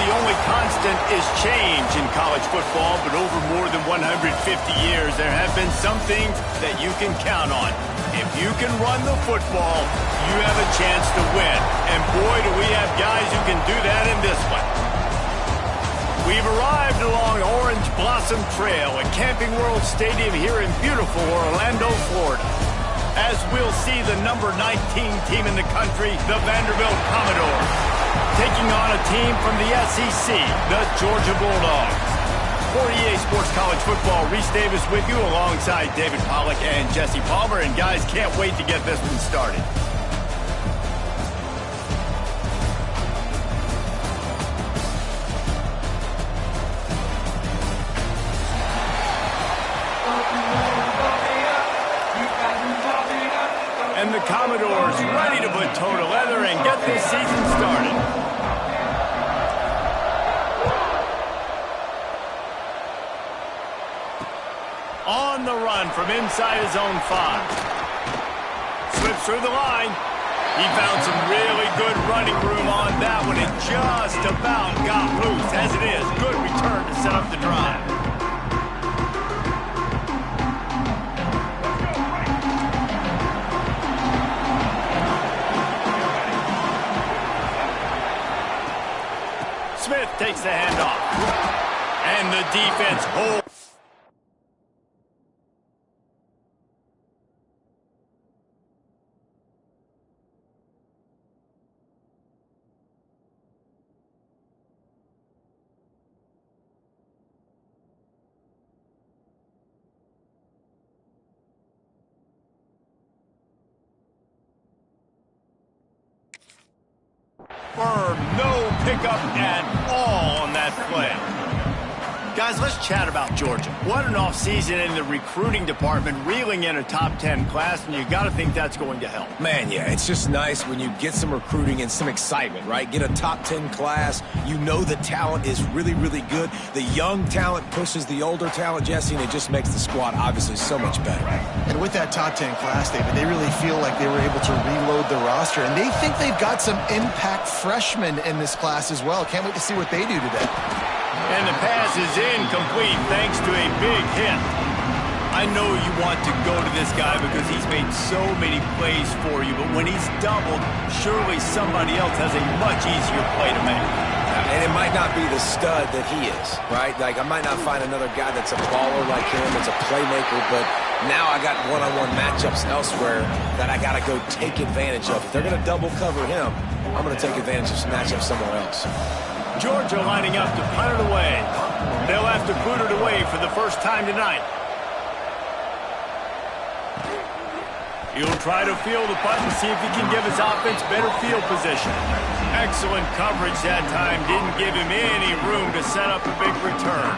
the only constant is change in college football, but over more than 150 years, there have been some things that you can count on. If you can run the football, you have a chance to win. And boy, do we have guys who can do that in this one. We've arrived along Orange Blossom Trail at Camping World Stadium here in beautiful Orlando, Florida, as we'll see the number 19 team in the country, the Vanderbilt Commodores, taking on a team from the SEC, the Georgia Bulldogs. For EA Sports College Football, Reese Davis with you alongside David Pollack and Jesse Palmer. And guys, can't wait to get this one started. And the Commodores ready to put toe to leather and get this season started. On the run from inside his own 5. Slips through the line. He found some really good running room on that one and just about got loose. As it is, good return to set up the drive. Smith takes the handoff. And the defense holds. Firm, no pickup at all on that play. Guys, let's chat about Georgia. What an offseason in the recruiting department, reeling in a top 10 class, and you got to think that's going to help. Man, yeah, it's just nice when you get some recruiting and some excitement, right? Get a top 10 class. You know the talent is really, really good. The young talent pushes the older talent, Jesse, and it just makes the squad obviously so much better. And with that top 10 class, David, they really feel like they were able to reload the roster, and they think they've got some impact freshmen in this class as well. Can't wait to see what they do today. And the pass is incomplete thanks to a big hit. I know you want to go to this guy because he's made so many plays for you, but when he's doubled, surely somebody else has a much easier play to make. And it might not be the stud that he is, right? Like, I might not find another guy that's a baller like him, that's a playmaker, but now I got one-on-one matchups elsewhere that I got to go take advantage of. If they're going to double cover him, I'm going to take advantage of some matchups somewhere else. Georgia lining up to punt it away. They'll have to boot it away for the first time tonight. He'll try to field the punt and see if he can give his offense better field position. Excellent coverage that time. Didn't give him any room to set up a big return.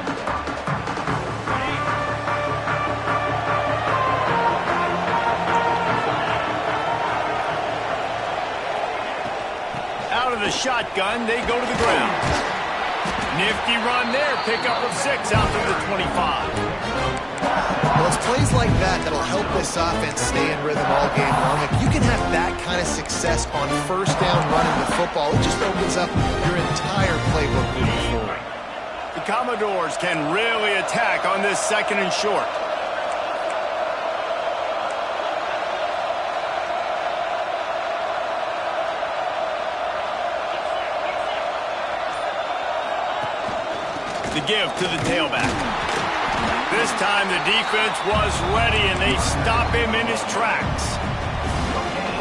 Out of the shotgun, they go to the ground. Nifty run there, pickup of 6 out to the 25. Well, it's plays like that that'll help this offense stay in rhythm all game long. If you can have that kind of success on first down running the football, it just opens up your entire playbook moving forward. The Commodores can really attack on this 2nd and short. The give to the tailback. This time the defense was ready and they stop him in his tracks.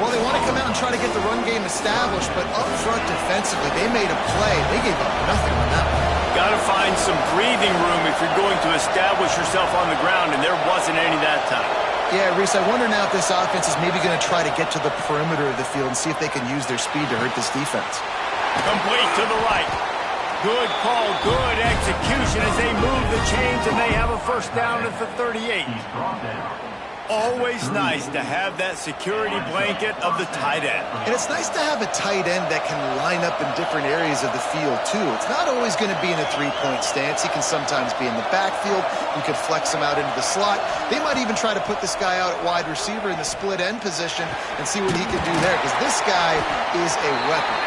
Well, they want to come out and try to get the run game established, but up front defensively, they made a play. They gave up nothing on that one. Got to find some breathing room if you're going to establish yourself on the ground, and there wasn't any that time. Yeah, Reese, I wonder now if this offense is maybe going to try to get to the perimeter of the field and see if they can use their speed to hurt this defense. Complete to the right. Good call, good execution as they move the chains, and they have a first down at the 38. Always nice to have that security blanket of the tight end. And it's nice to have a tight end that can line up in different areas of the field, too. It's not always going to be in a three-point stance. He can sometimes be in the backfield. You could flex him out into the slot. They might even try to put this guy out at wide receiver in the split end position and see what he can do there, because this guy is a weapon.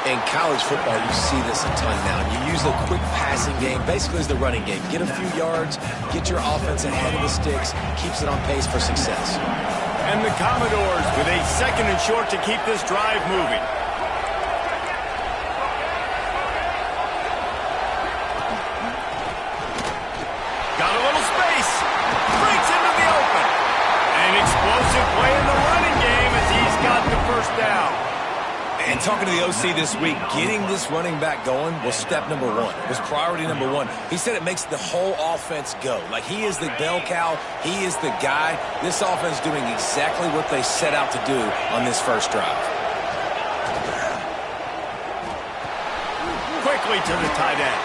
In college football, you see this a ton now. You use the quick passing game, basically as the running game. Get a few yards, get your offense ahead of the sticks, keeps it on pace for success. And the Commodores with a 2nd and short to keep this drive moving. Got a little space. Breaks into the open. An explosive play in the running game as he's got the first down. And talking to the OC this week, getting this running back going was step number 1. It was priority number 1. He said it makes the whole offense go. Like, he is the bell cow. He is the guy. This offense doing exactly what they set out to do on this first drive. Quickly to the tight end.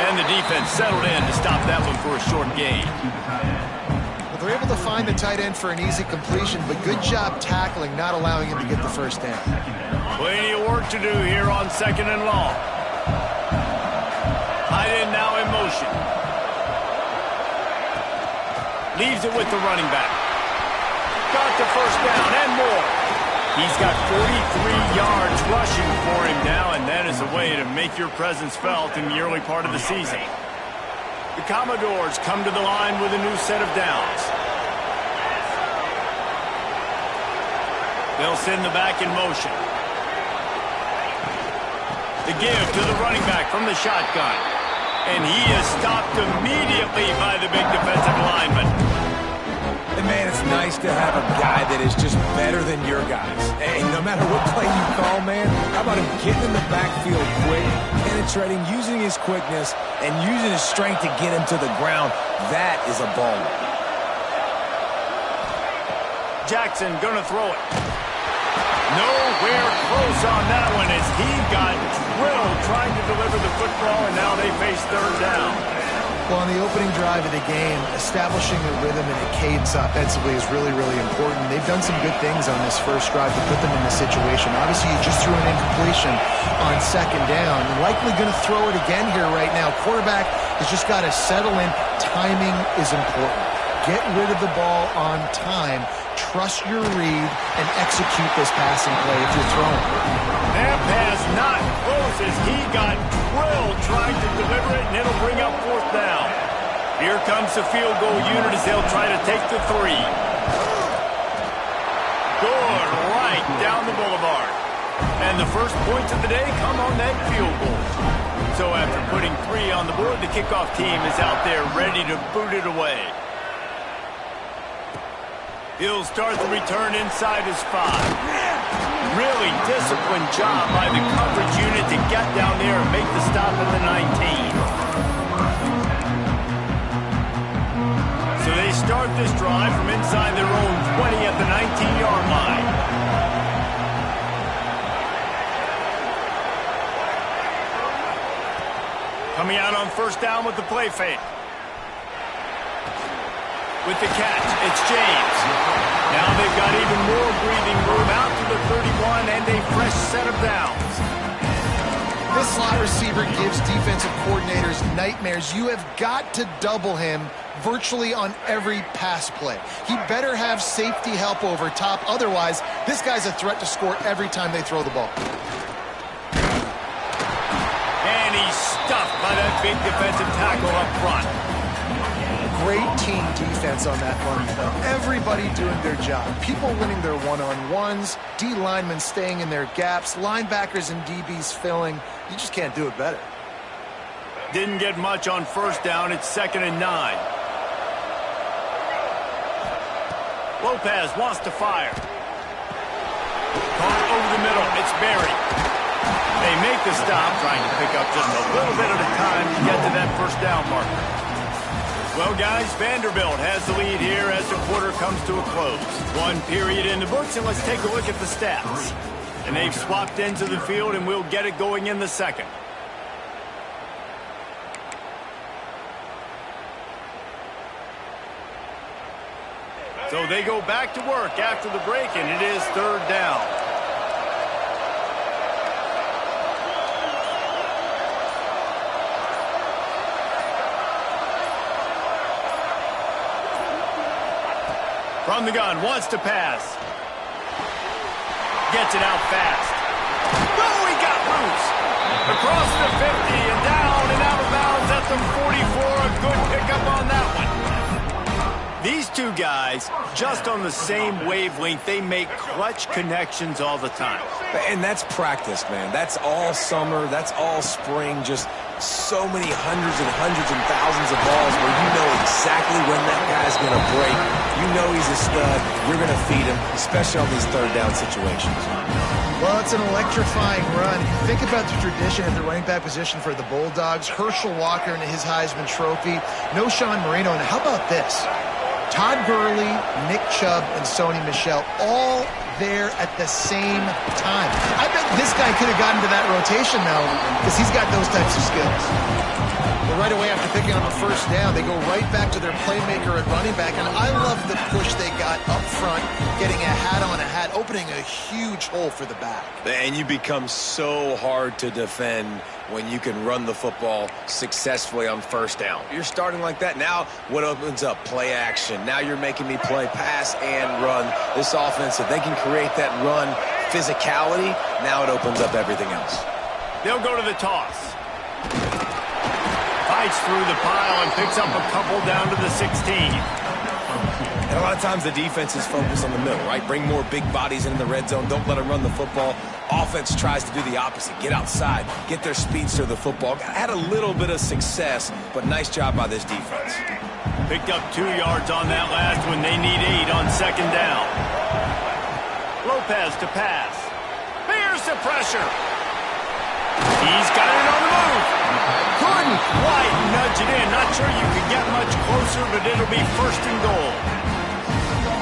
And the defense settled in to stop that one for a short gain. Well, they're able to find the tight end for an easy completion, but good job tackling, not allowing him to get the first down. Plenty of work to do here on 2nd and long. Tight end now in motion. Leaves it with the running back. Got the first down and more. He's got 43 yards rushing for him now, and that is a way to make your presence felt in the early part of the season. The Commodores come to the line with a new set of downs. They'll send the back in motion. The give to the running back from the shotgun. And he is stopped immediately by the big defensive lineman. And, man, it's nice to have a guy that is just better than your guys. Hey, no matter what play you call, man, how about him getting in the backfield quick, penetrating, using his quickness, and using his strength to get him to the ground. That is a baller. Jackson gonna throw it. Nowhere close on that one as he got drilled trying to deliver the football, and now they face 3rd down. Well, on the opening drive of the game, establishing a rhythm and a cadence offensively is really, really important. They've done some good things on this first drive to put them in this situation. Obviously, you just threw an incompletion on 2nd down. Likely going to throw it again here right now. Quarterback has just got to settle in. Timing is important. Get rid of the ball on time. Trust your read and execute this passing play if you're throwing. That pass not close as he got drilled trying to deliver it, and it'll bring up 4th down. Here comes the field goal unit as they'll try to take the 3. Good, right down the boulevard. And the first points of the day come on that field goal. So after putting 3 on the board, the kickoff team is out there ready to boot it away. He'll start the return inside his 5. Really disciplined job by the coverage unit to get down there and make the stop at the 19. So they start this drive from inside their own 20 at the 19-yard line. Coming out on 1st down with the play fake. With the catch, it's James. Now they've got even more breathing room out to the 31 and a fresh set of downs. This slot receiver gives defensive coordinators nightmares. You have got to double him virtually on every pass play. He better have safety help over top. Otherwise, this guy's a threat to score every time they throw the ball. And he's stuffed by that big defensive tackle up front. Great team defense on that run. Everybody doing their job. People winning their one-on-ones, D linemen staying in their gaps, linebackers and DBs filling. You just can't do it better. Didn't get much on 1st down. It's 2nd and 9. Lopez wants to fire. Caught over the middle. It's Berry. They make the stop, trying to pick up just a little bit at a time to get to that 1st down marker. Well, guys, Vanderbilt has the lead here as the quarter comes to a close. 1 period in the books, and let's take a look at the stats. And they've swapped into the field, and we'll get it going in the 2nd. So they go back to work after the break, and it is 3rd down. From the gun, wants to pass. Gets it out fast. Oh, he got moves. Across the 50 and down and out of bounds at the 44. A good pickup on that one. These two guys, just on the same wavelength, they make clutch connections all the time. And that's practice, man. That's all summer. That's all spring. Just so many hundreds and thousands of balls where you know exactly when that guy's going to break. You know he's a stud. You're going to feed him, especially on these third down situations. Well, it's an electrifying run. Think about the tradition at the running back position for the Bulldogs. Herschel Walker and his Heisman Trophy. No Sean Marino. And how about this? Todd Gurley, Nick Chubb, and Sony Michel all there at the same time. I bet this guy could have gotten to that rotation, though, because he's got those types of skills. But right away after picking up a first down, they go right back to their playmaker at running back. And I love the push they got up front, getting a hat on a hat, opening a huge hole for the back. And you become so hard to defend when you can run the football successfully on first down. You're starting like that. Now what opens up? Play action. Now you're making me play pass and run. This offense, if they can create that run physicality, now it opens up everything else. They'll go to the toss. Fights through the pile and picks up a couple down to the 16. And a lot of times the defense is focused on the middle, right? Bring more big bodies into the red zone. Don't let them run the football. Offense tries to do the opposite. Get outside. Get their speeds to the football. Had a little bit of success, but nice job by this defense. Picked up 2 yards on that last one. They need 8 on second down. Lopez to pass. Bears the pressure. He's got it on the move. Couldn't quite nudge it in. Not sure you could get much closer, but it'll be first and goal.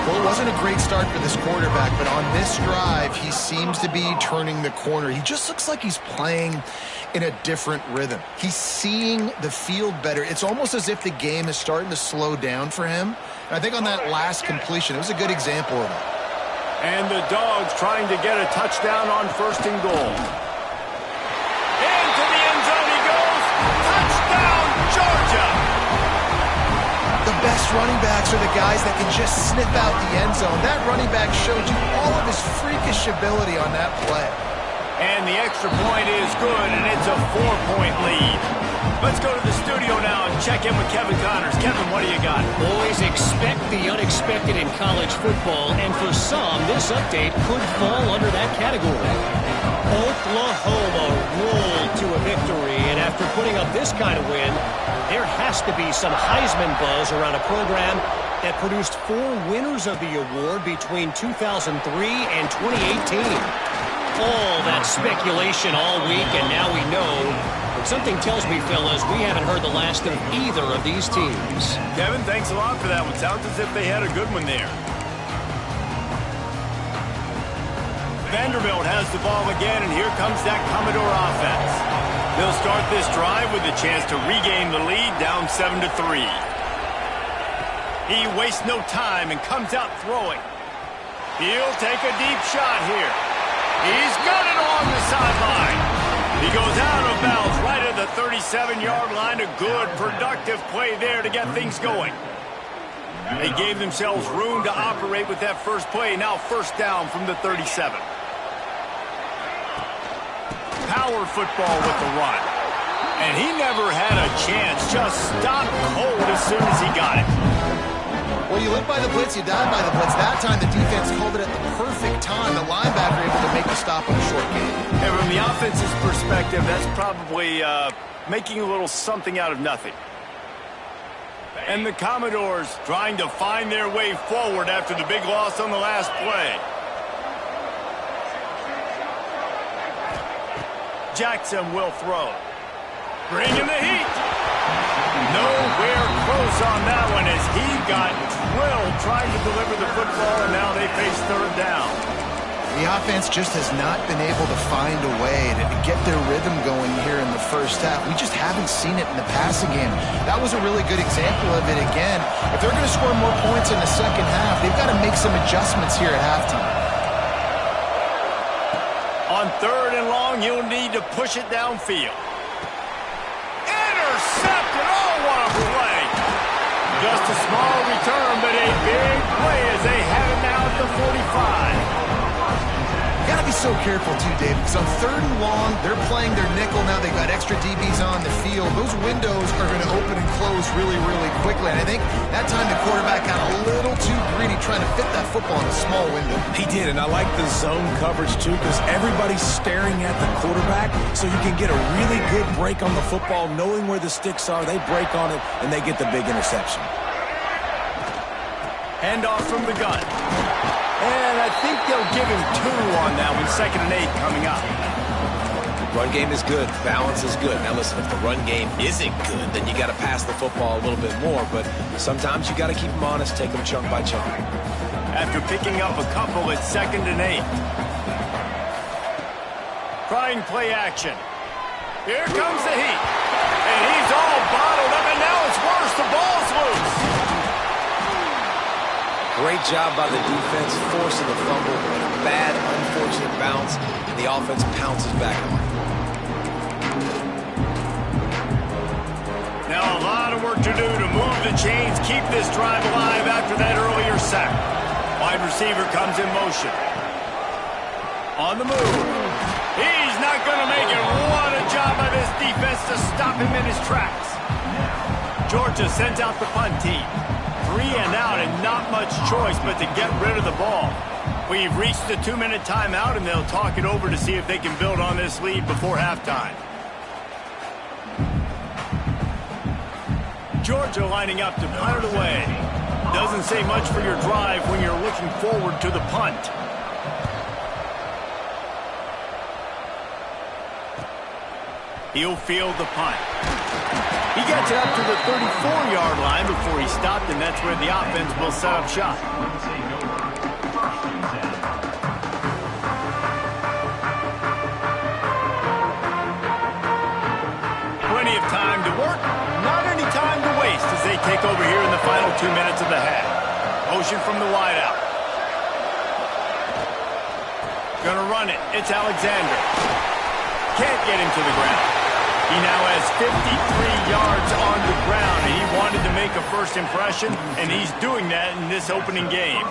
Well, it wasn't a great start for this quarterback, but on this drive, he seems to be turning the corner. He just looks like he's playing in a different rhythm. He's seeing the field better. It's almost as if the game is starting to slow down for him. And I think on that last completion, it was a good example of it. And the Dogs trying to get a touchdown on first and goal. Into the end zone he goes. Touchdown, Georgia! The best running backs are the guys that can just snip out the end zone. That running back showed you all of his freakish ability on that play. And the extra point is good, and it's a 4-point lead. Let's go to the studio now and check in with Kevin Connors. Kevin, what do you got? Boys, expect the unexpected in college football, and for some, this update could fall under that category. Oklahoma rolled to a victory, and after putting up this kind of win, there has to be some Heisman buzz around a program that produced 4 winners of the award between 2003 and 2018. All that speculation all week, and now we know. But something tells me, fellas, we haven't heard the last of either of these teams. Kevin, thanks a lot for that one. Sounds as if they had a good one there. Vanderbilt has the ball again, and here comes that Commodore offense. They'll start this drive with a chance to regain the lead, down 7-3. He wastes no time and comes out throwing. He'll take a deep shot here. He's got it along the sideline. He goes out of bounds right at the 37-yard line. A good, productive play there to get things going. They gave themselves room to operate with that first play. Now first down from the 37. Power football with the run. And he never had a chance. Just stopped cold as soon as he got it. Well, you live by the blitz, you die by the blitz. That time the defense called it at the perfect time. The linebacker able to make the stop on a short game. And from the offense's perspective, that's probably making a little something out of nothing. And the Commodores trying to find their way forward after the big loss on the last play. Jackson will throw. Bringing the heat. Nowhere close on that one as he got drilled trying to deliver the football, and now they face third down. The offense just has not been able to find a way to get their rhythm going here in the first half. We just haven't seen it in the passing game. That was a really good example of it again. If they're going to score more points in the second half, they've got to make some adjustments here at halftime. On third and long, you'll need to push it downfield. Intercepted! Oh, what a play! Just a small return, but a big play as they have it now at the 45. You got to be so careful too, Dave, because on 3rd and long, they're playing their nickel now. They've got extra DBs on the field. Those windows are going to open and close really, really quickly. And I think that time the quarterback got a little too greedy trying to fit that football in a small window. He did, and I like the zone coverage too, because everybody's staring at the quarterback, so you can get a really good break on the football, knowing where the sticks are. They break on it, and they get the big interception. Handoff from the gun. And I think they'll give him 2 on that one. 2nd and 8 coming up. Run game is good. Balance is good. Now listen, if the run game isn't good, then you got to pass the football a little bit more. But sometimes you got to keep them honest, take them chunk by chunk. After picking up a couple, it's 2nd and 8. Trying play action. Here comes the heat. And he's all bottled up, and now it's worse. The ball's loose. Great job by the defense, forcing the fumble, and a bad, unfortunate bounce, and the offense pounces back on it. Now a lot of work to do to move the chains, keep this drive alive after that earlier sack. Wide receiver comes in motion. On the move. He's not going to make it. What a job by this defense to stop him in his tracks. Georgia sends out the punt team. 3 and out and not much choice but to get rid of the ball. We've reached the 2-minute timeout, and they'll talk it over to see if they can build on this lead before halftime. Georgia lining up to punt it away. Doesn't say much for your drive when you're looking forward to the punt. He'll field the punt. He gets it up to the 34-yard line before he stopped, and that's where the offense will set up shop. Plenty of time to work, not any time to waste as they take over here in the final 2 minutes of the half. Motion from the wideout. Gonna run it. It's Alexander. Can't get him to the ground. He now has 53 yards on the ground, and he wanted to make a first impression, and he's doing that in this opening game.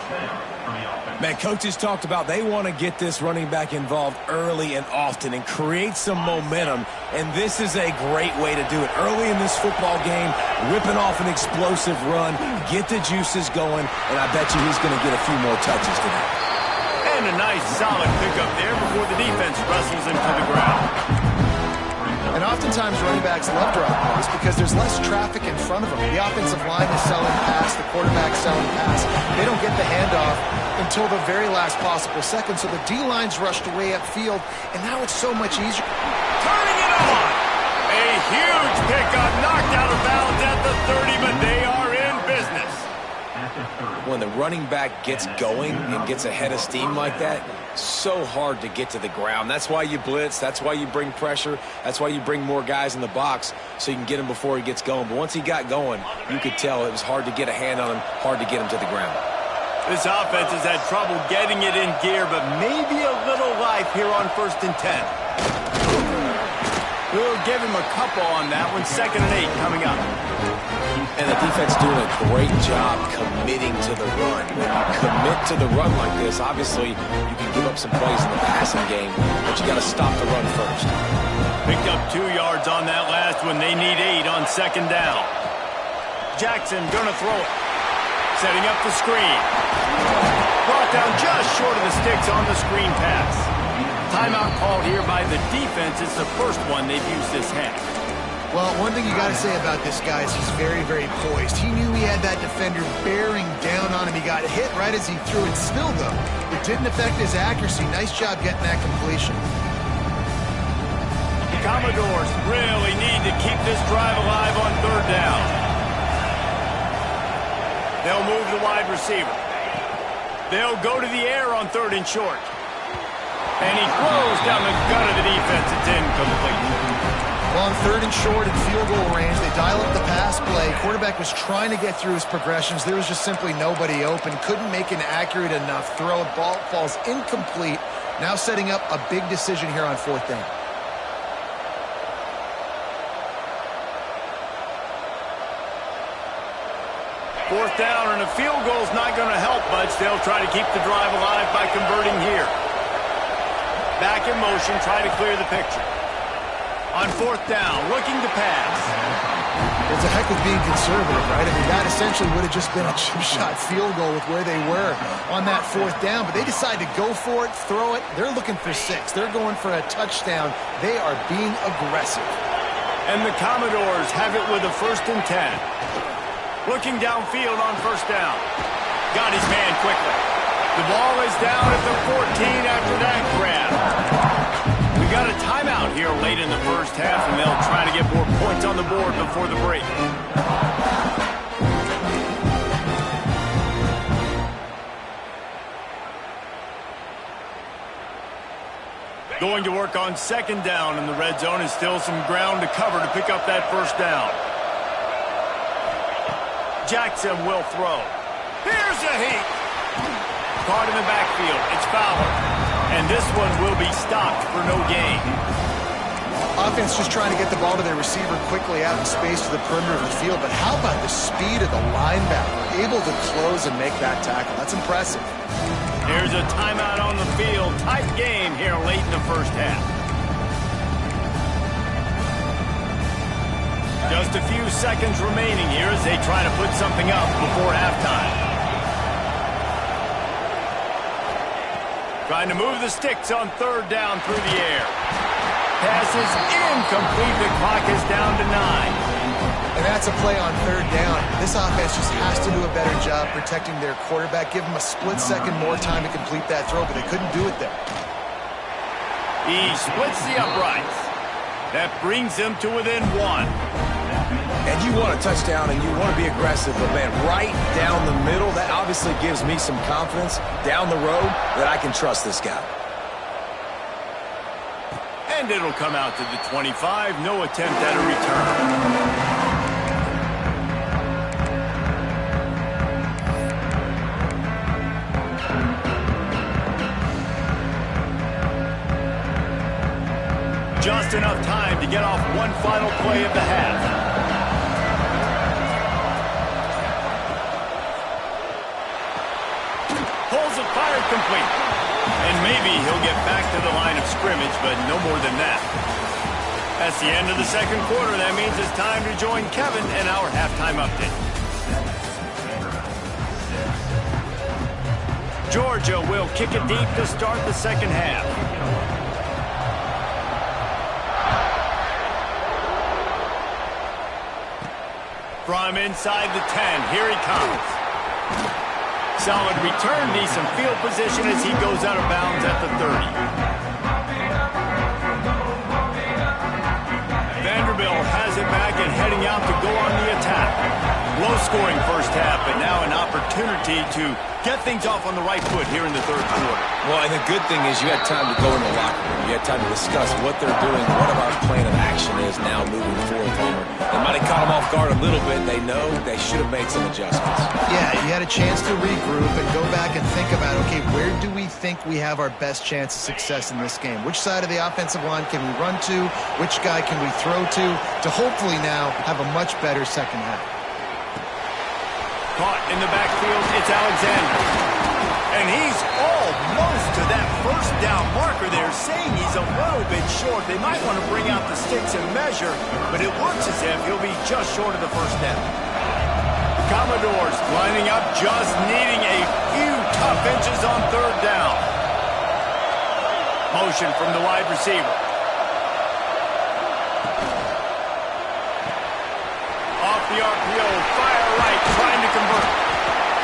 Man, coaches talked about they want to get this running back involved early and often and create some momentum, and this is a great way to do it. Early in this football game, ripping off an explosive run, get the juices going, and I bet you he's going to get a few more touches today. And a nice solid pickup there before the defense wrestles him to the ground. And oftentimes running backs love drop balls because there's less traffic in front of them. The offensive line is selling pass, the quarterback's selling pass. They don't get the handoff until the very last possible second, so the D-line's rushed away upfield, and now it's so much easier. Turning it on! A huge pickup, knocked out of bounds at the 30, but they are in business. When the running back gets going and gets ahead of steam like that, so hard to get to the ground. That's why you blitz. That's why you bring pressure. That's why you bring more guys in the box so you can get him before he gets going. But once he got going, you could tell it was hard to get a hand on him, hard to get him to the ground. This offense has had trouble getting it in gear, but maybe a little life here on 1st and 10. We'll give him a couple on that one. 2nd and 8 coming up. And the defense doing a great job committing to the run. When you commit to the run like this, obviously you can give up some plays in the passing game, but you got to stop the run first. Picked up 2 yards on that last one. They need 8 on 2nd down. Jackson gonna throw it. Setting up the screen. Brought down just short of the sticks on the screen pass. Timeout called here by the defense. It's the first one they've used this half. Well, one thing you got to say about this guy is he's very, very poised. He knew he had that defender bearing down on him. He got hit right as he threw it. Still, though, it didn't affect his accuracy. Nice job getting that completion. Commodores really need to keep this drive alive on 3rd down. They'll move the wide receiver. They'll go to the air on 3rd and short. And he throws down the gut of the defense. It's incomplete. Well, on 3rd and short and field goal range, they dial up the pass play. Quarterback was trying to get through his progressions. There was just simply nobody open. Couldn't make an accurate enough throw. Ball falls incomplete. Now setting up a big decision here on 4th down. Fourth down, and a field goal's not going to help much. They'll try to keep the drive alive by converting here. Back in motion, trying to clear the picture. On fourth down, looking to pass. It's a heck of being conservative, right? I mean, that essentially would have just been a chip shot field goal with where they were on that fourth down, but they decided to go for it, throw it. They're looking for 6. They're going for a touchdown. They are being aggressive. And the Commodores have it with a 1st and 10. Looking downfield on first down. Got his man quickly. The ball is down at the 14 after that grab. We got a timeout here late in the first half, and they'll try to get more points on the board before the break. Going to work on 2nd down in the red zone, and still some ground to cover to pick up that 1st down. Jackson will throw. Here's a heat. Caught in the backfield. It's Fowler. And this one will be stopped for no gain. Offense just trying to get the ball to their receiver quickly out in space to the perimeter of the field. But how about the speed of the linebacker? Able to close and make that tackle. That's impressive. Here's a timeout on the field. Tight game here late in the first half. Just a few seconds remaining here as they try to put something up before halftime. Trying to move the sticks on 3rd down through the air. Pass is incomplete. The clock is down to 9. And that's a play on 3rd down. This offense just has to do a better job protecting their quarterback. Give him a split second more time to complete that throw, but they couldn't do it there. He splits the uprights. That brings him to within 1. And you want a touchdown and you want to be aggressive, but man, right down the middle, that obviously gives me some confidence down the road that I can trust this guy. And it'll come out to the 25. No attempt at a return. Just enough time to get off one final play of the half. Pulls it, fired complete. And maybe he'll get back to the line of scrimmage, but no more than that. That's the end of the 2nd quarter. That means it's time to join Kevin in our halftime update. Georgia will kick it deep to start the 2nd half. From inside the 10, here he comes. Solid return, needs some field position as he goes out of bounds at the 30. Vanderbilt has it back and heading out to go on the attack. Low-scoring first half, but now an opportunity to get things off on the right foot here in the 3rd quarter. Well, and the good thing is you had time to go in the locker room. You had time to discuss what they're doing, what our plan of action is now moving forward, Homer. They might have caught them off guard a little bit. They know they should have made some adjustments. Yeah, you had a chance to regroup and go back and think about, okay, where do we think we have our best chance of success in this game? Which side of the offensive line can we run to? Which guy can we throw to hopefully now have a much better 2nd half? Caught in the backfield, it's Alexander. And he's almost to that 1st down marker there, saying he's a little bit short. They might want to bring out the sticks and measure, but it looks as if he'll be just short of the 1st down. Commodores lining up, just needing a few tough inches on 3rd down. Motion from the wide receiver. Off the RPO, fire right, trying to convert.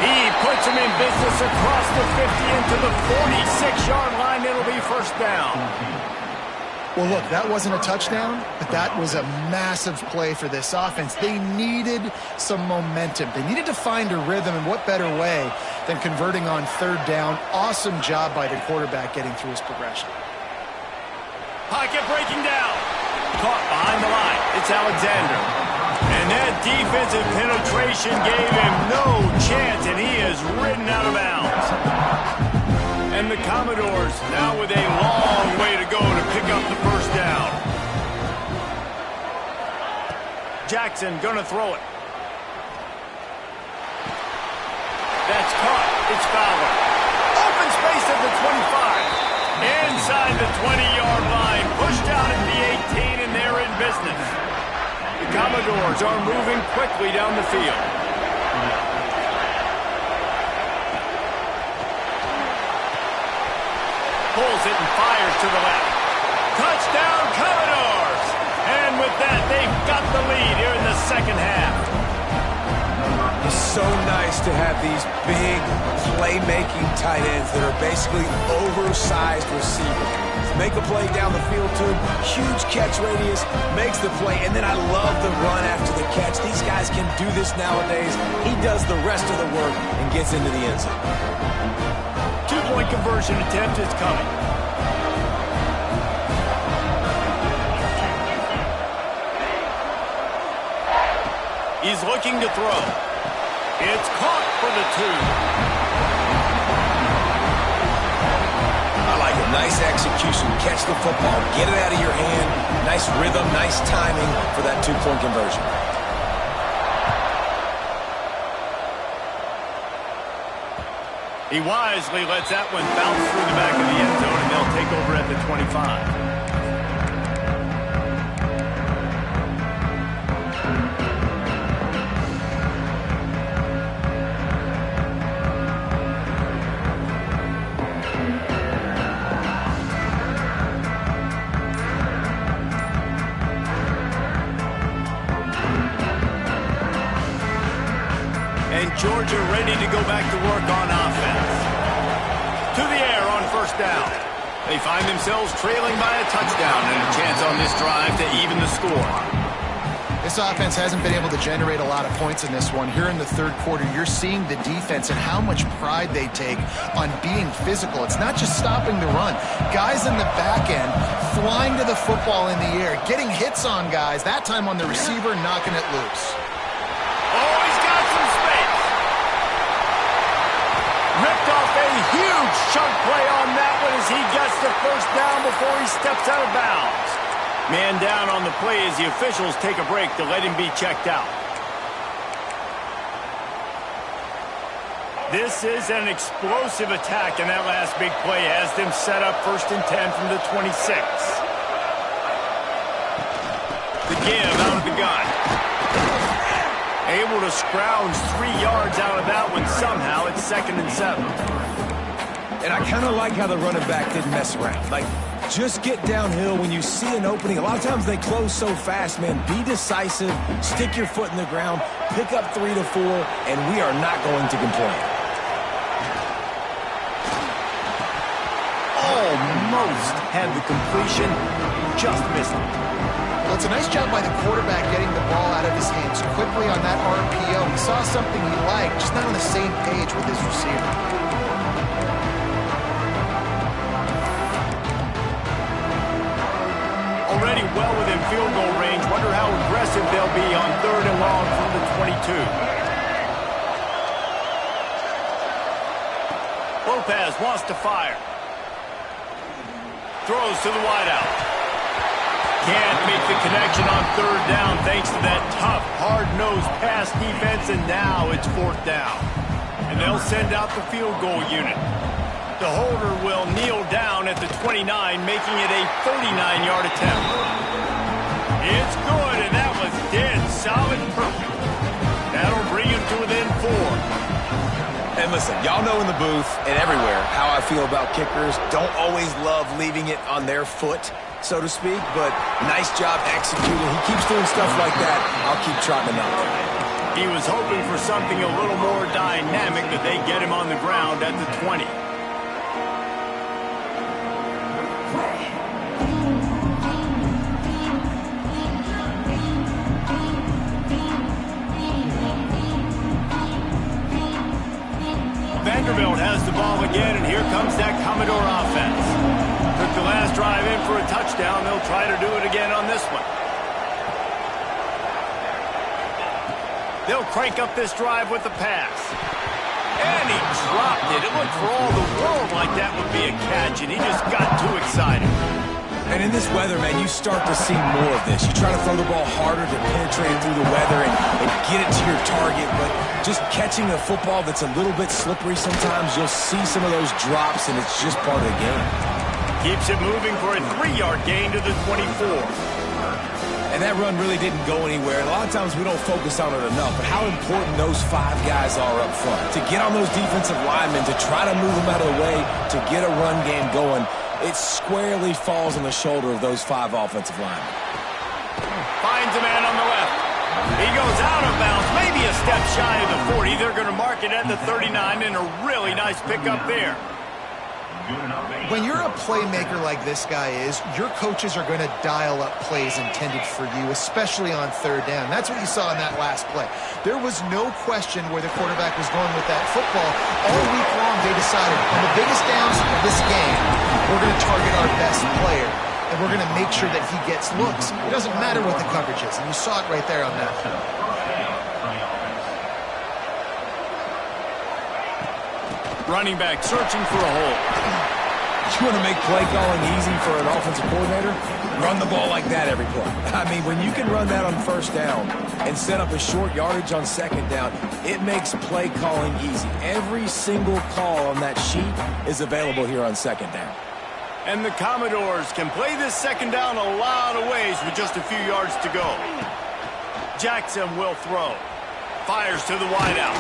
He puts him in business across the 50 into the 46-yard line. It'll be 1st down. Well, look, that wasn't a touchdown, but that was a massive play for this offense. They needed some momentum. They needed to find a rhythm, and what better way than converting on 3rd down. Awesome job by the quarterback getting through his progression. Pocket breaking down. Caught behind the line. It's Alexander. And that defensive penetration gave him no chance, and he is ridden out of bounds. And the Commodores now with a long way to go to pick up the 1st down. Jackson gonna throw it. That's caught. It's Fowler. Open space at the 25. Inside the 20-yard line, pushed out at the 18, and they're in business. The Commodores are moving quickly down the field. Pulls it and fires to the left. Touchdown, Commodores! And with that, they've got the lead here in the second half. It's so nice to have these big playmaking tight ends that are basically oversized receivers. Make a play down the field to him, huge catch radius, makes the play, and then I love the run after the catch. These guys can do this nowadays. He does the rest of the work and gets into the end zone. Two-point conversion attempt is coming. He's looking to throw. It's caught for the 2. I like it. Nice execution. Catch the football. Get it out of your hand. Nice rhythm, nice timing for that 2-point conversion. He wisely lets that one bounce through the back of the end zone, and they'll take over at the 25. Georgia ready to go back to work on offense. To the air on first down. They find themselves trailing by a touchdown and a chance on this drive to even the score. This offense hasn't been able to generate a lot of points in this one. Here in the third quarter, you're seeing the defense and how much pride they take on being physical. It's not just stopping the run. Guys in the back end flying to the football in the air, getting hits on guys, that time on the receiver, knocking it loose. Oh, he's got some space. Ripped off a huge chunk play on that one as he gets the first down before he steps out of bounds. Man down on the play as the officials take a break to let him be checked out. This is an explosive attack, and that last big play has them set up 1st and 10 from the 26. The give out of the gun. Able to scrounge 3 yards out of that one somehow. It's 2nd and 7. And I kind of like how the running back didn't mess around. Like, just get downhill when you see an opening. A lot of times they close so fast, man. Be decisive, stick your foot in the ground, pick up 3 to 4, and we are not going to complain. Almost had the completion, just missed it. Well, it's a nice job by the quarterback getting the ball out of his hands quickly on that RPO. He saw something he liked, just not on the same page with his receiver. Already well within field goal range. Wonder how aggressive they'll be on 3rd and long from the 22. Lopez wants to fire. Throws to the wideout. Can't make the connection on 3rd down thanks to that tough, hard-nosed pass defense, and now it's 4th down. And they'll send out the field goal unit. The holder will kneel down at the 29, making it a 39-yard attempt. It's good, and that was dead solid perfect. That'll bring him to within 4. And listen, y'all know in the booth and everywhere how I feel about kickers. Don't always love leaving it on their foot, so to speak, but nice job executing. He keeps doing stuff like that. I'll keep trotting him out. He was hoping for something a little more dynamic, that they get him on the ground at the 20. Vanderbilt has the ball again, and here comes that Commodore offense. Took the last drive in for a touchdown. They'll try to do it again on this one. They'll crank up this drive with the pass. And he dropped it. It looked for all the world like that would be a catch, and he just got too excited. And in this weather, man, you start to see more of this. You try to throw the ball harder to penetrate through the weather and get it to your target, but just catching a football that's a little bit slippery sometimes, you'll see some of those drops, and it's just part of the game. Keeps it moving for a 3-yard gain to the 24. And that run really didn't go anywhere. And a lot of times we don't focus on it enough, but how important those 5 guys are up front. To get on those defensive linemen, to try to move them out of the way, to get a run game going, it squarely falls on the shoulder of those 5 offensive linemen. Finds a man on the left. He goes out of bounds, maybe a step shy of the 40. They're going to mark it at the 39, and a really nice pickup there. When you're a playmaker like this guy is, your coaches are going to dial up plays intended for you, especially on 3rd down. That's what you saw in that last play. There was no question where the quarterback was going with that football. All week long, they decided, on the biggest downs of this game, we're going to target our best player, and we're going to make sure that he gets looks. It doesn't matter what the coverage is, and you saw it right there on that. Running back searching for a hole. You want to make play calling easy for an offensive coordinator? Run the ball like that every play. I mean, when you can run that on 1st down and set up a short yardage on 2nd down, it makes play calling easy. Every single call on that sheet is available here on 2nd down. And the Commodores can play this 2nd down a lot of ways with just a few yards to go. Jackson will throw. Fires to the wideout.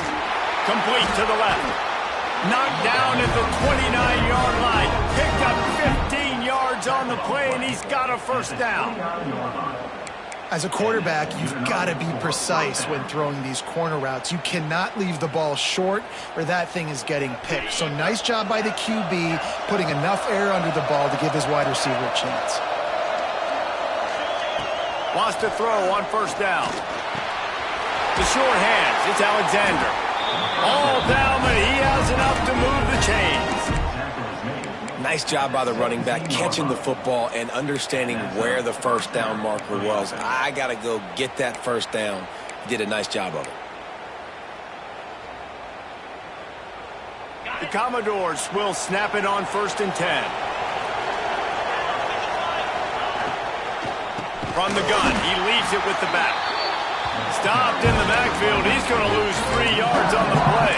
Complete to the left. Knocked down at the 29-yard line. Picked up 15 yards on the play, and he's got a 1st down. As a quarterback, you've got to be precise when throwing these corner routes. You cannot leave the ball short or that thing is getting picked. So nice job by the QB putting enough air under the ball to give his wide receiver a chance. Wants to throw on 1st down. The short hands. It's Alexander. All down, but he has enough to move the chains. Nice job by the running back catching the football and understanding where the 1st down marker was. I got to go get that 1st down. He did a nice job of it. The Commodores will snap it on 1st and 10. From the gun, he leaves it with the back. Stopped in the backfield. He's going to lose 3 yards on the play.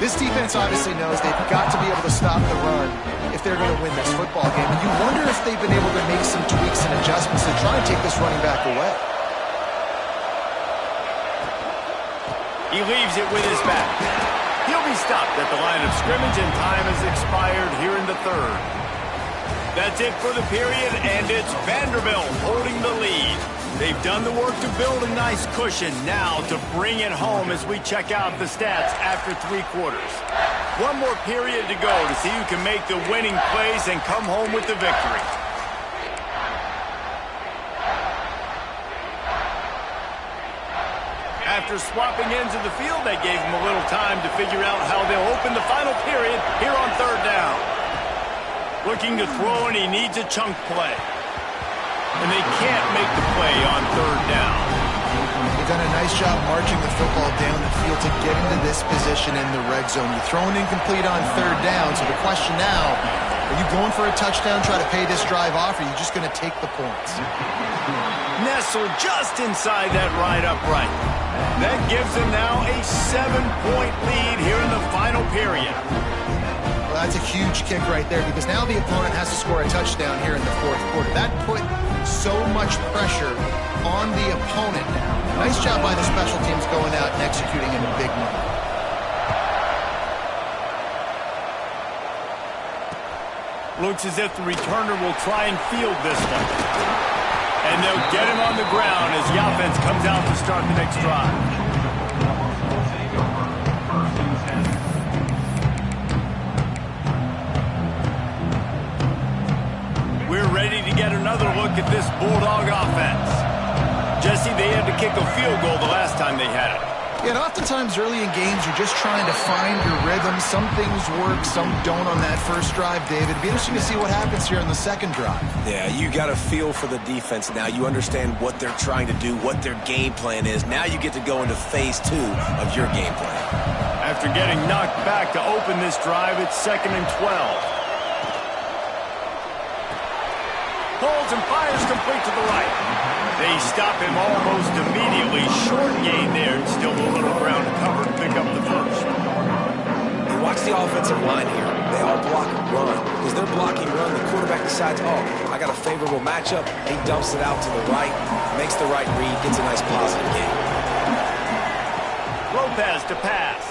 This defense obviously knows they've got to be able to stop the run if they're going to win this football game. And you wonder if they've been able to make some tweaks and adjustments to try and take this running back away. He leaves it with his back. He'll be stopped at the line of scrimmage, and time has expired here in the 3rd. That's it for the period, and it's Vanderbilt holding the lead. They've done the work to build a nice cushion. Now to bring it home as we check out the stats after 3 quarters. One more period to go to see who can make the winning plays and come home with the victory. After swapping ends of the field, that gave them a little time to figure out how they'll open the final period here on 3rd down. Looking to throw, and he needs a chunk play. And they can't make the play on 3rd down. They've done a nice job marching the football down the field to get into this position in the red zone. You throw an incomplete on 3rd down, so the question now, are you going for a touchdown, try to pay this drive off, or are you just going to take the points? Nestled just inside that right upright. That gives them now a 7-point lead here in the final period. Well, that's a huge kick right there because now the opponent has to score a touchdown here in the 4th quarter. That put so much pressure on the opponent now. Nice job by the special teams going out and executing in a big moment. Looks as if the returner will try and field this one. And they'll get him on the ground as the offense comes out to start the next drive. We're ready to get another look at this Bulldog offense. Jesse, they had to kick a field goal the last time they had it. Yeah, and oftentimes early in games, you're just trying to find your rhythm. Some things work, some don't on that first drive, David. It'd be interesting to see what happens here on the 2nd drive. Yeah, you got a feel for the defense now. You understand what they're trying to do, what their game plan is. Now you get to go into phase 2 of your game plan. After getting knocked back to open this drive, it's 2nd and 12. Pulls and fires complete to the right. They stop him almost immediately. Short gain there. Still a little ground to cover to pick up the 1st. And watch the offensive line here. they all block run. Because they're blocking run, the quarterback decides, oh, I got a favorable matchup. He dumps it out to the right, makes the right read, gets a nice positive gain. Lopez to pass.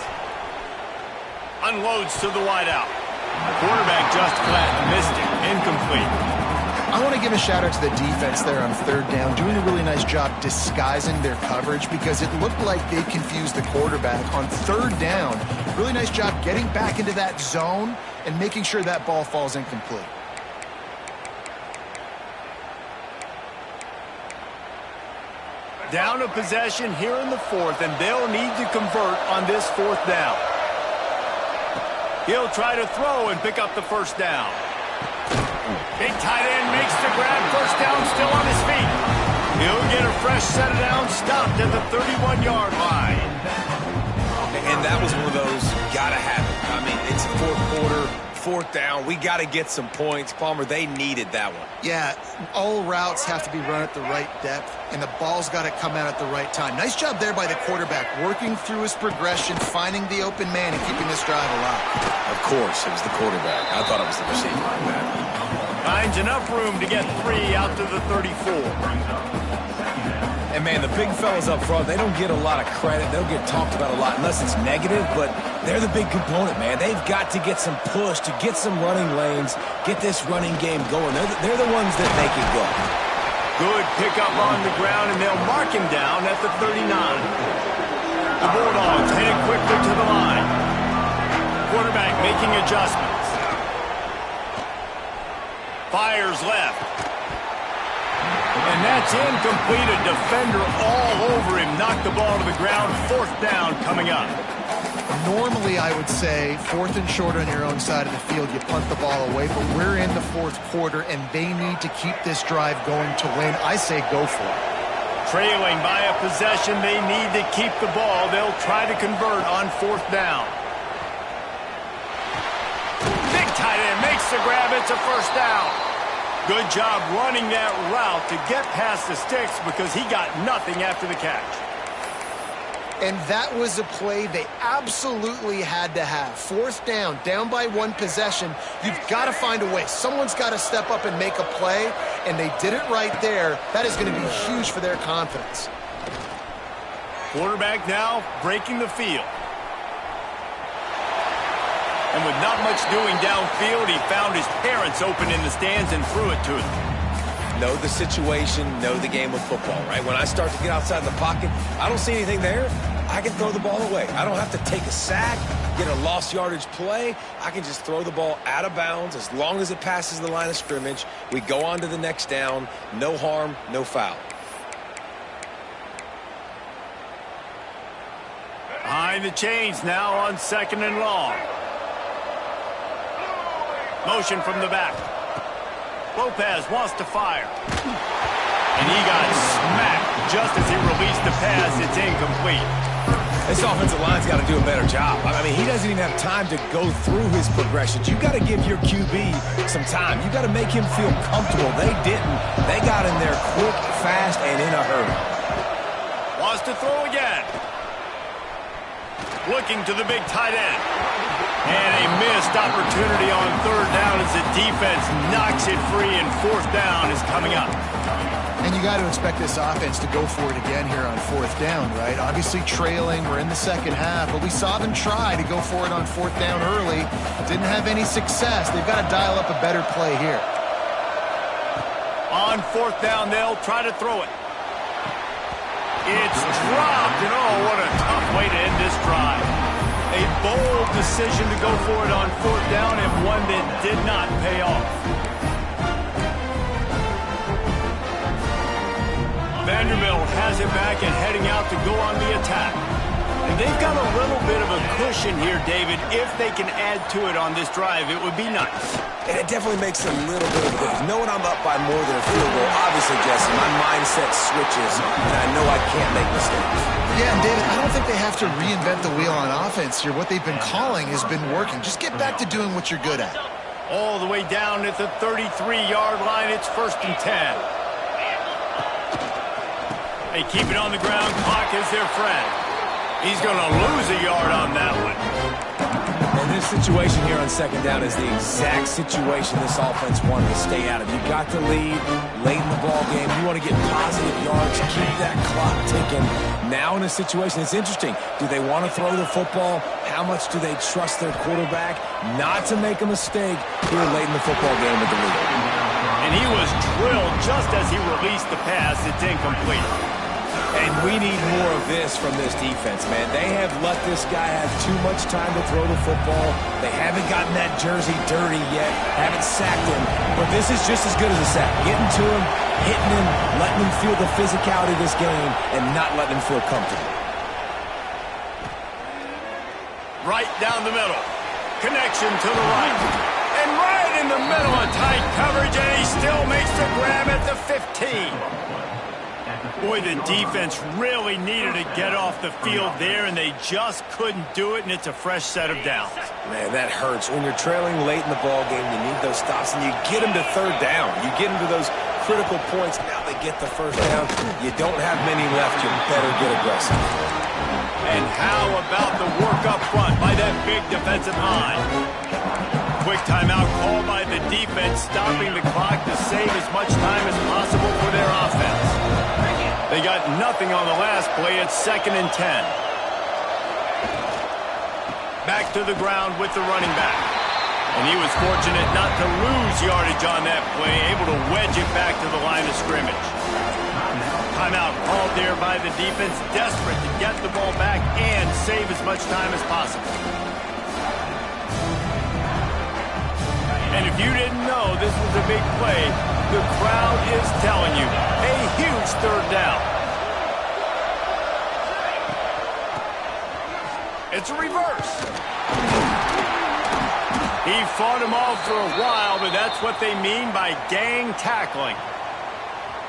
Unloads to the wideout. Quarterback just flat missed it. Incomplete. I want to give a shout out to the defense there on third down, doing a really nice job disguising their coverage because it looked like they confused the quarterback on third down. Really nice job getting back into that zone and making sure that ball falls incomplete. Down a possession here in the fourth, and they'll need to convert on this fourth down. He'll try to throw and pick up the first down. Big tight end makes the grab. First down, still on his feet. He'll get a fresh set of downs, stopped at the 31-yard line. And that was one of those, gotta have it. I mean, it's fourth quarter, fourth down. We got to get some points. Palmer, they needed that one. Yeah, all routes have to be run at the right depth, and the ball's got to come out at the right time. Nice job there by the quarterback, working through his progression, finding the open man, and keeping this drive alive. Of course, it was the quarterback. I thought it was the receiver like that. Finds enough room to get 3 out to the 34. And, man, the big fellas up front, they don't get a lot of credit. They don't get talked about a lot unless it's negative, but they're the big component, man. They've got to get some push, to get some running lanes, get this running game going. They're the ones that make it go. Good pickup on the ground, and they'll mark him down at the 39. The Bulldogs headed quickly to the line. Quarterback making adjustments. Fires left. And that's incomplete. A defender all over him. Knocked the ball to the ground. Fourth down coming up. Normally, I would say fourth and short on your own side of the field, you punt the ball away, but we're in the fourth quarter, and they need to keep this drive going to win. I say go for it. Trailing by a possession, they need to keep the ball. They'll try to convert on fourth down. Big tight end makes the grab. It's a first down. Good job running that route to get past the sticks because he got nothing after the catch. And that was a play they absolutely had to have. Fourth down, down by one possession. You've got to find a way. Someone's got to step up and make a play, and they did it right there. That is going to be huge for their confidence. Quarterback now breaking the field. And with not much doing downfield, he found his parents open in the stands and threw it to them. Know the situation, know the game of football, right? When I start to get outside the pocket, I don't see anything there, I can throw the ball away. I don't have to take a sack, get a lost yardage play. I can just throw the ball out of bounds as long as it passes the line of scrimmage. We go on to the next down. No harm, no foul. Behind the chains now on second and long. Motion from the back. Lopez wants to fire. And he got smacked just as he released the pass. It's incomplete. This offensive line's got to do a better job. I mean, he doesn't even have time to go through his progressions. You got to give your QB some time. You got to make him feel comfortable. They didn't. They got in there quick, fast, and in a hurry. Wants to throw again. Looking to the big tight end. And a missed opportunity on third down as the defense knocks it free, and fourth down is coming up. And you got to expect this offense to go for it again here on fourth down, right? Obviously trailing, we're in the second half, but we saw them try to go for it on fourth down early. Didn't have any success. They've got to dial up a better play here. On fourth down, they'll try to throw it. It's dropped, and oh, what a tough way to end this drive. A bold decision to go for it on fourth down, and one that did not pay off. Vanderbilt has it back and heading out to go on the attack. And they've got a little bit of a cushion here, David. If they can add to it on this drive, it would be nice. And it definitely makes a little bit of a difference. Knowing I'm up by more than a field goal, obviously, Jesse, my mindset switches, and I know I can't make mistakes. Yeah, and David, I don't think they have to reinvent the wheel on offense here. What they've been calling has been working. Just get back to doing what you're good at. All the way down at the 33-yard line, it's 1st and 10. They keep it on the ground. Clock is their friend. He's going to lose a yard on that one. And this situation here on second down is the exact situation this offense wanted to stay out of. You got the lead late in the ball game. You want to get positive yards, keep that clock ticking. Now in a situation, it's interesting. Do they want to throw the football? How much do they trust their quarterback not to make a mistake here late in the football game with the lead? And he was drilled just as he released the pass. It's incomplete. And we need more of this from this defense, man. They have let this guy have too much time to throw the football. They haven't gotten that jersey dirty yet, haven't sacked him. But this is just as good as a sack. Getting to him, hitting him, letting him feel the physicality of this game, and not letting him feel comfortable. Right down the middle. Connection to the right. And right in the middle of tight coverage, and he still makes the grab at the 15. Boy, the defense really needed to get off the field there, and they just couldn't do it, and it's a fresh set of downs. Man, that hurts. When you're trailing late in the ball game, you need those stops, and you get them to third down. You get them to those critical points. Now they get the first down. You don't have many left. You better get aggressive. And how about the work up front by that big defensive line? Quick timeout called by the defense, stopping the clock to save as much time as possible for their offense. They got nothing on the last play. It's 2nd and 10. Back to the ground with the running back. And he was fortunate not to lose yardage on that play, able to wedge it back to the line of scrimmage. Timeout called there by the defense, desperate to get the ball back and save as much time as possible. And if you didn't know this was a big play, the crowd is telling you, a huge third down. It's a reverse. He fought him off for a while, but that's what they mean by gang tackling.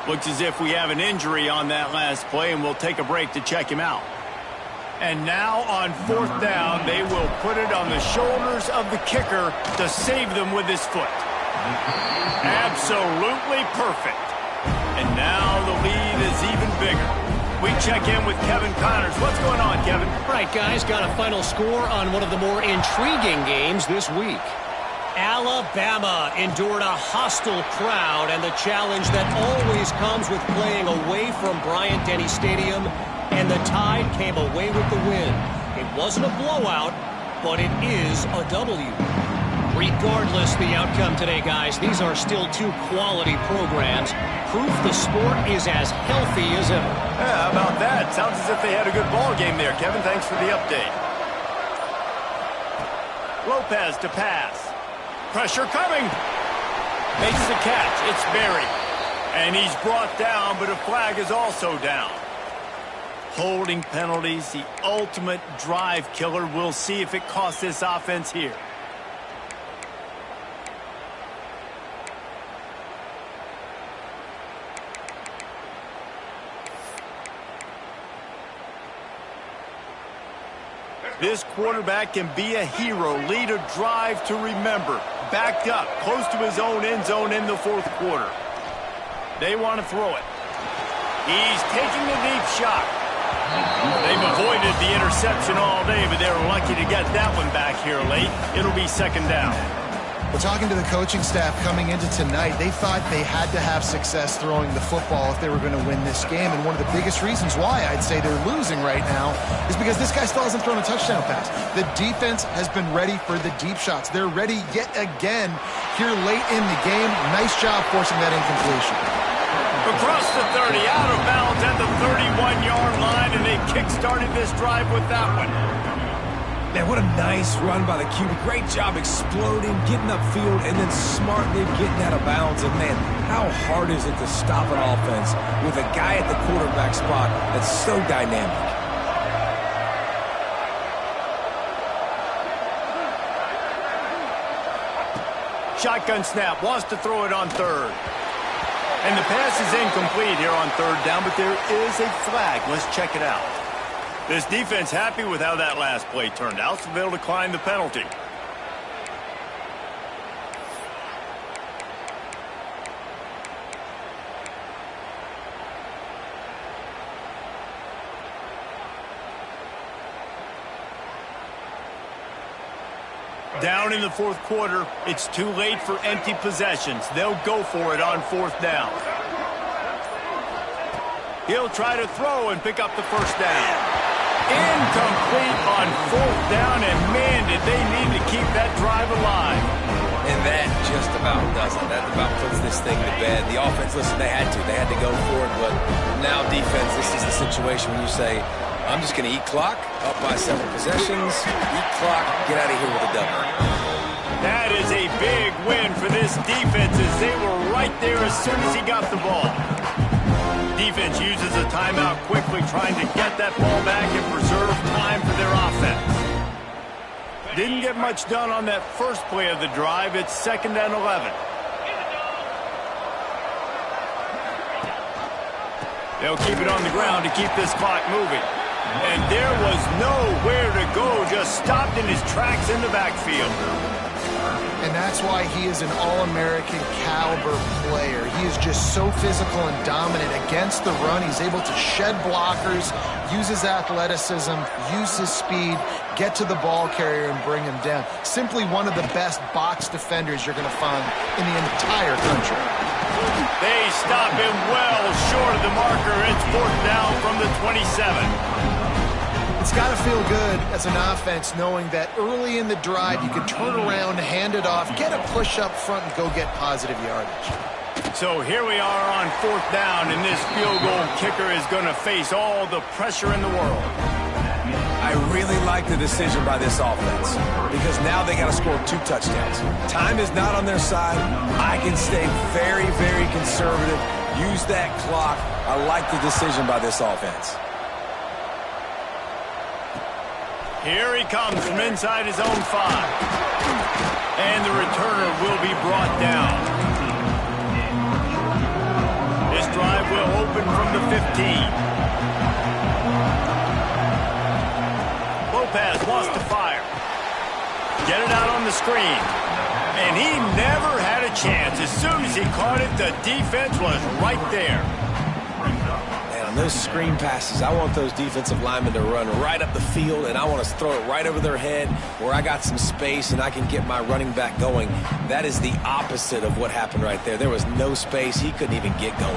Looks as if we have an injury on that last play, and we'll take a break to check him out. And now on 4th down, they will put it on the shoulders of the kicker to save them with his foot. Absolutely perfect. And now the lead is even bigger. We check in with Kevin Connors. What's going on, Kevin? Right, guys, got a final score on one of the more intriguing games this week. Alabama endured a hostile crowd and the challenge that always comes with playing away from Bryant-Denny Stadium, and the Tide came away with the win. It wasn't a blowout, but it is a W. Regardless the outcome today, guys, these are still two quality programs. Proof the sport is as healthy as ever. Yeah, how about that? Sounds as if they had a good ball game there, Kevin. Thanks for the update. Lopez to pass. Pressure coming. Makes the catch. It's Berry. And he's brought down, but a flag is also down. Holding penalties, the ultimate drive killer. We'll see if it costs this offense here. This quarterback can be a hero, lead a drive to remember. Backed up, close to his own end zone in the 4th quarter. They want to throw it. He's taking the deep shot. They've avoided the interception all day, but they're lucky to get that one back here late. It'll be 2nd down. Well, talking to the coaching staff coming into tonight, they thought they had to have success throwing the football if they were going to win this game. And one of the biggest reasons why I'd say they're losing right now is because this guy still hasn't thrown a touchdown pass. The defense has been ready for the deep shots. They're ready yet again here late in the game. Nice job forcing that incompletion. Across the 30, out of bounds at the 31-yard line, and they kick-started this drive with that one. Man, what a nice run by the QB. Great job exploding, getting upfield, and then smartly getting out of bounds. And, man, how hard is it to stop an offense with a guy at the quarterback spot that's so dynamic? Shotgun snap, wants to throw it on 3rd. And the pass is incomplete here on 3rd down, but there is a flag. Let's check it out. This defense happy with how that last play turned out, so they'll decline the penalty. Down in the fourth quarter, it's too late for empty possessions. They'll go for it on fourth down. He'll try to throw and pick up the first down. Incomplete on fourth down, and man, did they need to keep that drive alive. And that just about does it. That about puts this thing to bed. The offense, listen, they had to go for it, but now defense, this is the situation when you say, I'm just going to eat clock, up by several possessions, eat clock, get out of here with a W. That is a big win for this defense as they were right there as soon as he got the ball. Defense uses a timeout quickly, trying to get that ball back and preserve time for their offense. Didn't get much done on that first play of the drive. It's 2nd and 11. They'll keep it on the ground to keep this clock moving. And there was nowhere to go, just stopped in his tracks in the backfield. And that's why he is an All-American caliber player. He is just so physical and dominant against the run. He's able to shed blockers, use his athleticism, use his speed, get to the ball carrier and bring him down. Simply one of the best box defenders you're going to find in the entire country. They stop him well short of the marker. It's 4th down from the 27. It's got to feel good as an offense knowing that early in the drive you can turn around, hand it off, get a push up front, and go get positive yardage. So here we are on 4th down, and this field goal kicker is going to face all the pressure in the world. I really like the decision by this offense because now they got to score 2 touchdowns. Time is not on their side. I can stay very, very conservative, use that clock. I like the decision by this offense. Here he comes from inside his own 5. And the returner will be brought down. This drive will open from the 15. Lopez wants to fire. Get it out on the screen. And he never had a chance. As soon as he caught it, the defense was right there. Those screen passes, I want those defensive linemen to run right up the field, and I want to throw it right over their head where I got some space and I can get my running back going. That is the opposite of what happened right there. There was no space. He couldn't even get going.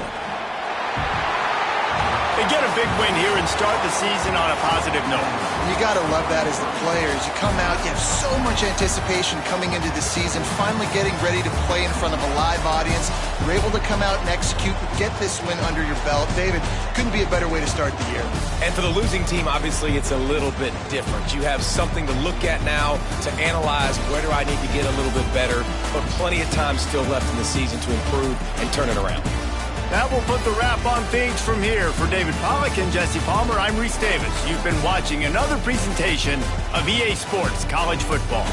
They get a big win here and start the season on a positive note. You got to love that as the players. You come out, you have so much anticipation coming into the season, finally getting ready to play in front of a live audience. You're able to come out and execute and get this win under your belt. David, couldn't be a better way to start the year. And for the losing team, obviously, it's a little bit different. You have something to look at now to analyze where do I need to get a little bit better, but plenty of time still left in the season to improve and turn it around. That will put the wrap on things from here. For David Pollack and Jesse Palmer, I'm Reese Davis. You've been watching another presentation of EA Sports College Football.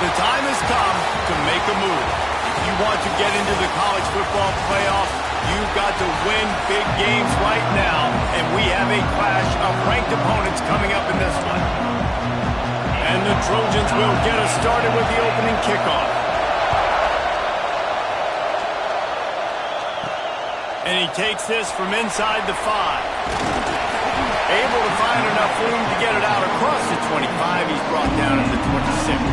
The time has come to make a move. If you want to get into the college football playoff, you've got to win big games right now, and we have a clash of ranked opponents coming up in this one. And the Trojans will get us started with the opening kickoff. And he takes this from inside the 5. Able to find enough room to get it out across the 25. He's brought down at the 26.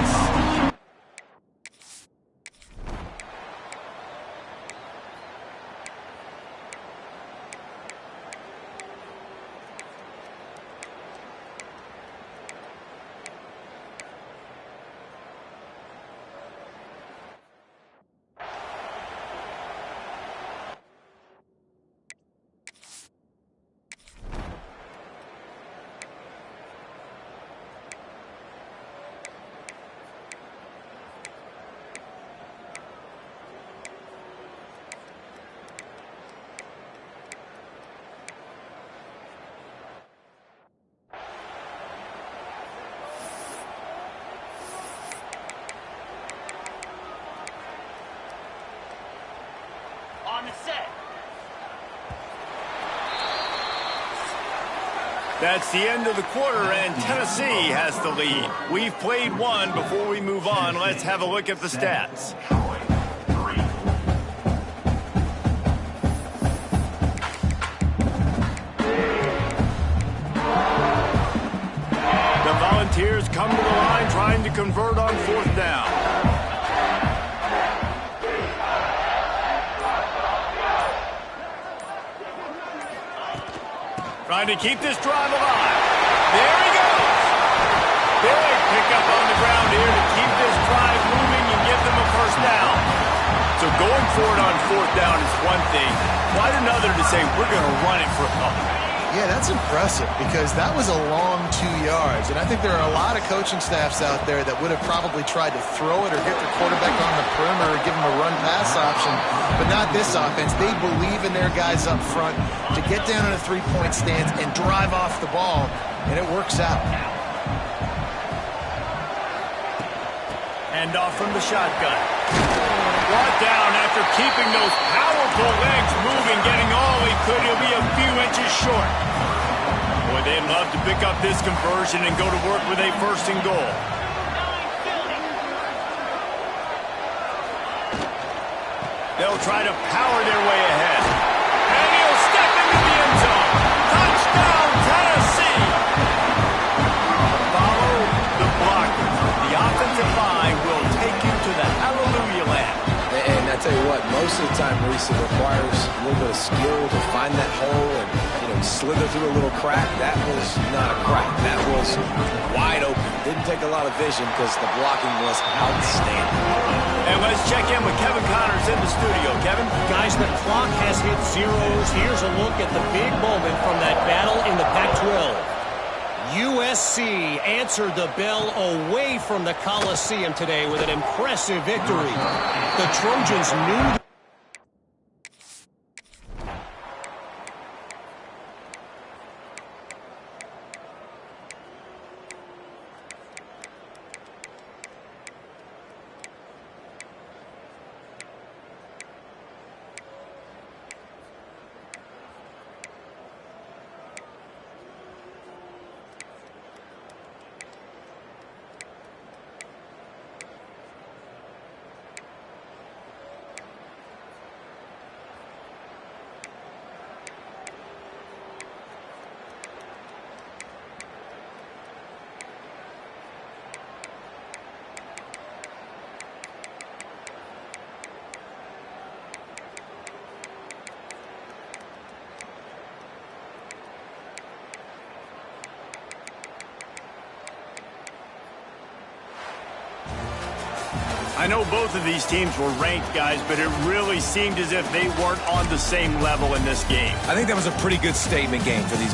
On the set. That's the end of the quarter, and Tennessee has the lead. We've played one. Before we move on, let's have a look at the stats. The Volunteers come to the line trying to convert on 4th down. Trying to keep this drive alive. There he goes. Big pickup on the ground here to keep this drive moving and give them a first down. going for it on fourth down is one thing. Quite another to say, we're going to run it for a couple. Yeah, that's impressive because that was a long 2 yards. And I think there are a lot of coaching staffs out there that would have probably tried to throw it or get their quarterback on the perimeter or give him a run-pass option. But not this offense. They believe in their guys up front to get down in a three-point stance and drive off the ball, and it works out. Hand off from the shotgun. Brought down after keeping those powerful legs moving, getting all he could. He'll be a few inches short. Boy, they'd love to pick up this conversion and go to work with a first and goal. They'll try to power their way ahead. And he'll step into the end zone. Touchdown, Tennessee! Follow the blocker. The offensive line will take you to the hallelujah land. And I tell you what, most of the time, Reese, it requires a little bit of skill to find that hole and, slither through a little crack. That was not a crack. That was wide open. Didn't take a lot of vision because the blocking was outstanding. And let's check in with Kevin Connors in the studio. Kevin? Guys, the clock has hit zeros. Here's a look at the big moment from that battle in the Pac-12. USC answered the bell away from the Coliseum today with an impressive victory. The Trojans knew I know both of these teams were ranked, guys, but it really seemed as if they weren't on the same level in this game. I think that was a pretty good statement game for these